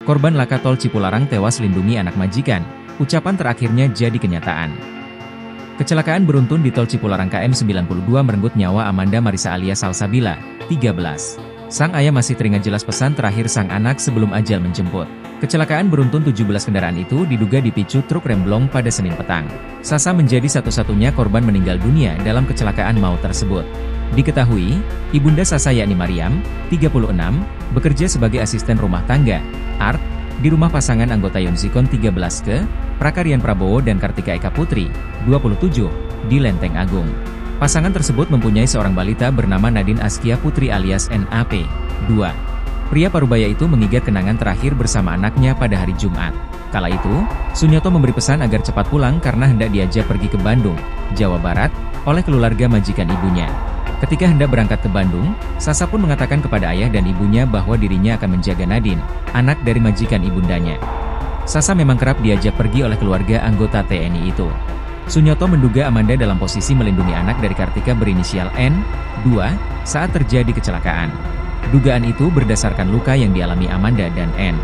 Korban laka tol Cipularang tewas lindungi anak majikan, ucapan terakhirnya jadi kenyataan. Kecelakaan beruntun di tol Cipularang KM 92 merenggut nyawa Amanda Marisa alias Salsabila, 13. Sang ayah masih teringat jelas pesan terakhir sang anak sebelum ajal menjemput. Kecelakaan beruntun 17 kendaraan itu diduga dipicu truk remblong pada Senin petang. Sasa menjadi satu-satunya korban meninggal dunia dalam kecelakaan maut tersebut. Diketahui, Ibunda Sasa yakni Mariam, 36, bekerja sebagai asisten rumah tangga, ART, di rumah pasangan anggota Yonzikon 13 ke, Prakarian Prabowo dan Kartika Eka Putri, 27, di Lenteng Agung. Pasangan tersebut mempunyai seorang balita bernama Nadine Askia Putri alias NAP, 2. Pria parubaya itu mengingat kenangan terakhir bersama anaknya pada hari Jumat. Kala itu, Sunyoto memberi pesan agar cepat pulang karena hendak diajak pergi ke Bandung, Jawa Barat, oleh keluarga majikan ibunya. Ketika hendak berangkat ke Bandung, Sasa pun mengatakan kepada ayah dan ibunya bahwa dirinya akan menjaga Nadine, anak dari majikan ibundanya. Sasa memang kerap diajak pergi oleh keluarga anggota TNI itu. Sunyoto menduga Amanda dalam posisi melindungi anak dari Kartika berinisial N, 2, saat terjadi kecelakaan. Dugaan itu berdasarkan luka yang dialami Amanda dan N.